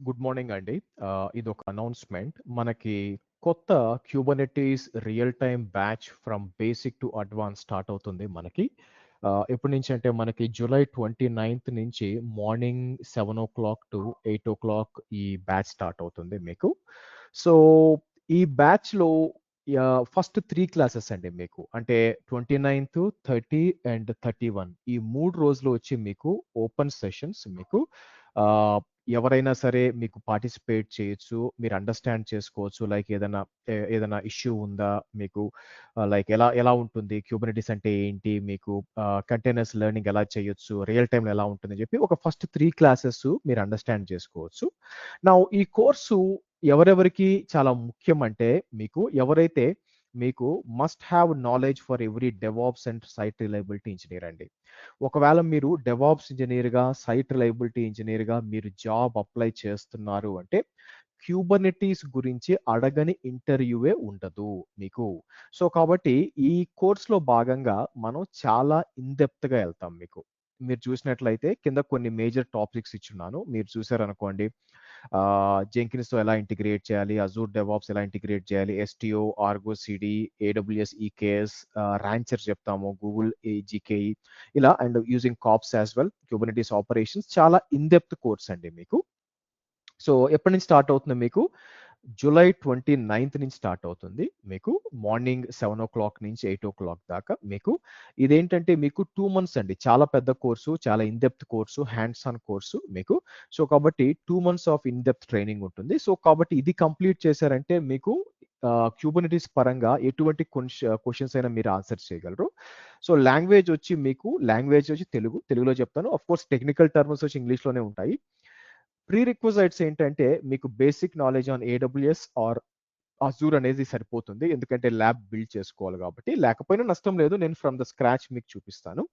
Good morning అండి. ఇదొక announcement. మనకి కొత్త Kubernetes real time batch from basic to advance start అవుతుంది మనకి. ఎప్పటి నుంచి అంటే మనకి జూలై 29థ్ నుంచి మార్నింగ్ 7:00 టు 8:00 ఈ బ్యాచ్ స్టార్ట్ అవుతుంది మీకు. సో, ఈ బ్యాచ్‌లో ఫస్ట్ 3 క్లాసెస్ అండి మీకు. అంటే 29థ్, 30 అండ్ 31 ఈ 3 రోజులు వచ్చి మీకు ఓపెన్ సెషన్స్ మీకు. ఆహ్, ఎవరైనా సరే మీకు పార్టిసిపేట్ చేయొచ్చు. మీరు అండర్‌స్టాండ్ చేసుకోవచ్చు. లైక్ ఏదైనా ఇష్యూ ఉందా మీకు? లైక్ ఎలా ఎలా ఉంటుంది? క్యూబర్నెటిస్ అంటే ఏంటి? మీకు కంటైనర్స్ లెర్నింగ్ ఎలా చేయొచ్చు? రియల్ టైమ్‌లో ఎలా ఉంటుందని చెప్పి ఒక ఫస్ట్ 3 క్లాసెస్ మీరు అండర్‌స్టాండ్ చేసుకోవచ్చు. నౌ ఈ కోర్సు ఎవరెవరికి చాలా ముఖ్యం అంటే ఎవరైతే మీకు must have knowledge for every DevOps and site reliability engineer అండి. ఒకవేళ మీరు డెవాప్స్ ఇంజినీర్‌గా, సైట్ రిలయబిలిటీ ఇంజినీర్‌గా మీరు జాబ్ అప్లై చేస్తున్నారు అంటే, క్యూబర్నెటీస్ గురించి అడగని ఇంటర్వ్యూవే ఉండదు మీకు. సో, కాబట్టి ఈ కోర్స్‌లో భాగంగా మనం చాలా ఇన్ డెప్త్‌గా ఎళ్తాం మీకు. మీరు చూసినట్లయితే కింద కొన్ని మేజర్ టాపిక్స్ ఇచ్చున్నాను. మీరు చూసారనుకోండి. జెంకిన్స్‌తో ఎలా ఇంటిగ్రేట్ చేయాలి, అజూర్ డెవాప్స్ ఎలా ఇంటిగ్రేట్ చేయాలి, Istio, Argo CD, AWS EKS, Rancher చెప్తాము, గూగుల్ జీకేఈ ఇలా and using Kops as well, Kubernetes operations చాలా ఇన్ డెప్త్ కోర్స్ అండి మీకు. సో, ఎప్పటి నుంచి స్టార్ట్ అవుతుంది మీకు? జూలై 29థ్ నుంచి స్టార్ట్ అవుతుంది మీకు. మార్నింగ్ 7:00 నుంచి 8:00 దాకా మీకు. ఇదేంటంటే మీకు 2 మంత్స్ అండి. చాలా పెద్ద కోర్సు, చాలా in depth course, hands on course మీకు. సో, కాబట్టి 2 months of in depth training ఉంటుంది. సో, కాబట్టి ఇది కంప్లీట్ చేశారంటే మీకు క్యూబర్నెటిస్ పరంగా ఎటువంటి క్వెషన్స్ అయినా మీరు ఆన్సర్ చేయగలరు. సో, లాంగ్వేజ్ వచ్చి తెలుగు. తెలుగులో చెప్తాను. ఆఫ్‌కోర్స్ టెక్నికల్ టర్మ్స్ వచ్చి ఇంగ్లీష్‌లోనే ఉంటాయి. ప్రీ రిక్విజైట్స్ ఏంటంటే మీకు basic knowledge on AWS or Azure అనేది సరిపోతుంది. ఎందుకంటే ల్యాబ్ బిల్డ్ చేసుకోవాలి కాబట్టి. లేకపోయినా నష్టం లేదు. నేను ఫ్రమ్ ద స్క్రాచ్ మీకు చూపిస్తాను.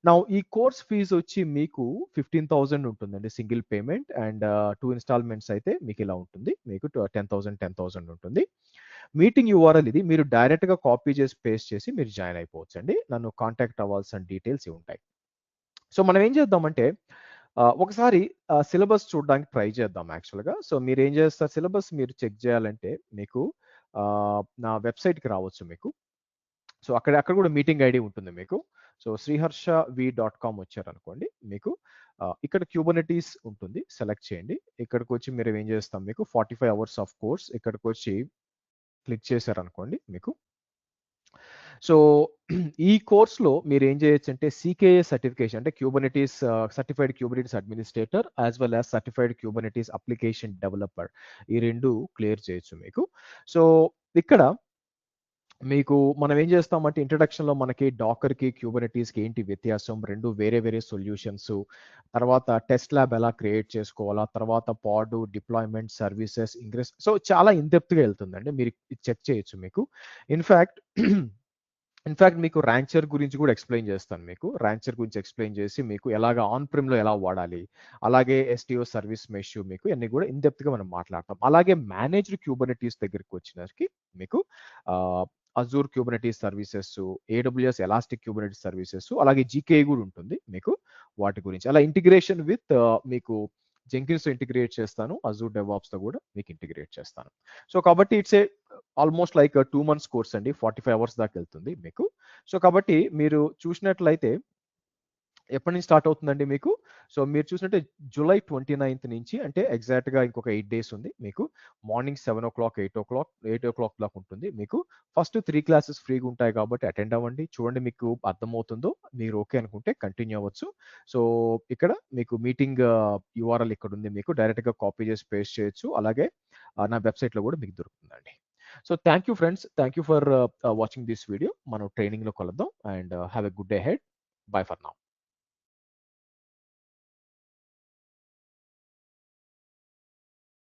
నౌ ఈ కోర్స్ ఫీజ్ వచ్చి మీకు 15,000 ఉంటుందండి సింగిల్ పేమెంట్ అండ్ 2 ఇన్‌స్టాల్‌మెంట్స్ అయితే మీకిలా ఉంటుంది. మీకు 10,000 ఉంటుంది. మీటింగ్ యూఆర్ఎల్ ఇది. మీరు డైరెక్ట్‌గా కాపీ చేసి, పేస్ట్ చేసి మీరు జాయిన్ అయిపోవచ్చండి. నన్ను కాంటాక్ట్ అవ్వాల్సిన డీటెయిల్స్ ఇవి ఉంటాయి. సో, మనం ఏం చేద్దామంటే ఒకసారి సిలబస్ చూడడానికి ట్రై చేద్దాం యాక్చువల్‌గా. సో, మీరేం చేస్తారు సిలబస్ మీరు చెక్ చేయాలంటే మీకు నా వెబ్‌సైట్‌కి రావచ్చు మీకు. సో, అక్కడ కూడా మీటింగ్ ఐడీ ఉంటుంది మీకు. సో, sriharshav.com వచ్చారనుకోండి మీకు ఇక్కడ క్యూబర్నెటీస్ ఉంటుంది. సెలెక్ట్ చేయండి. ఇక్కడికొచ్చి మీరు ఏం చేస్తాం మీకు 45 అవర్స్ ఆఫ్ కోర్స్ ఇక్కడికొచ్చి క్లిక్ చేశారనుకోండి మీకు. సో, ఈ కోర్స్‌లో మీరేం చేయొచ్చంటే సీకేఏ సర్టిఫికేషన్ అంటే certified Kubernetes administrator as well as certified Kubernetes application developer ఈ 2 క్లియర్ చేయొచ్చు మీకు. సో, ఇక్కడ మీకు మనం ఏం చేస్తామంటే ఇంట్రడక్షన్‌లో మనకి డాకర్‌కి, క్యూబర్నెటీస్‌కి ఏంటి వ్యత్యాసం? 2 వేరే వేరే సొల్యూషన్స్. తర్వాత టెస్ట్ ల్యాబ్ ఎలా క్రియేట్ చేసుకోవాలా? తర్వాత పాడ్, డిప్లాయ్‌మెంట్, సర్వీసెస్, ఇంగ్రెస్ సో, చాలా ఇన్ డెప్త్‌గా ఎళ్తుందండి. మీరు ఇది చెక్ చేయొచ్చు మీకు. ఇన్‌ఫాక్ట్ ఇన్‌ఫాక్ట్ మీకు రాంచర్ గురించి కూడా ఎక్స్‌ప్లెయిన్ చేస్తాను మీకు. రాంచర్ గురించి ఎక్స్‌ప్లెయిన్ చేసి మీకు ఎలాగా ఆన్ ప్రిమ్‌లో ఎలా వాడాలి? అలాగే ఎస్‌టిఓ సర్వీస్ మెష్ మీకు ఇయన్నీ కూడా ఇన్ డెప్త్‌గా మనం మాట్లాడతాం. అలాగే మేనేజ్డ్ క్యూబర్నెటీస్ దగ్గరికొచ్చినరికి మీకు ఆహ్, Azure Kubernetes services, AWS elastic Kubernetes services అలాగే జీకేఐ కూడా ఉంటుంది మీకు వాటి గురించి. అలా ఇంటిగ్రేషన్ విత్ మీకు జెంకిన్స్‌తో ఇంటిగ్రేట్ చేస్తాను. అజూర్ డెవాప్స్‌తో కూడా మీకు ఇంటిగ్రేట్ చేస్తాను. సో, కాబట్టి it's almost like 2 months course అండి. 45 అవర్స్ దాకా ఎళ్తుంది మీకు. సో, కాబట్టి మీరు చూసినట్లయితే ఎప్పటి నుంచి స్టార్ట్ అవుతుందండి మీకు? సో, మీరు చూసినట్టే జూలై 29థ్ నుంచి అంటే ఎగ్జాక్ట్‌గా ఇంకొక 8 డేస్ ఉంది మీకు. మార్నింగ్ 7:00, 8:00 దాకా ఉంటుంది మీకు. ఫస్ట్ 3 క్లాసెస్ ఫ్రీగా ఉంటాయి కాబట్టి అటెండ్ అవ్వండి. చూడండి మీకు అర్థమవుతుందో, మీరు ఓకే అనుకుంటే కంటిన్యూ అవ్వచ్చు. సో, ఇక్కడ మీకు మీటింగ్ యూఆర్ఎల్ ఇక్కడుంది మీకు. డైరెక్ట్‌గా కాపీ చేసి పేస్ట్ చేయొచ్చు. అలాగే నా వెబ్‌సైట్‌లో కూడా మీకు దొరుకుతుందండి. So, thank you friends. Thank you for watching this video. మనం ట్రైనింగ్‌లో కలుద్దాం and have a good day ahead. By for now.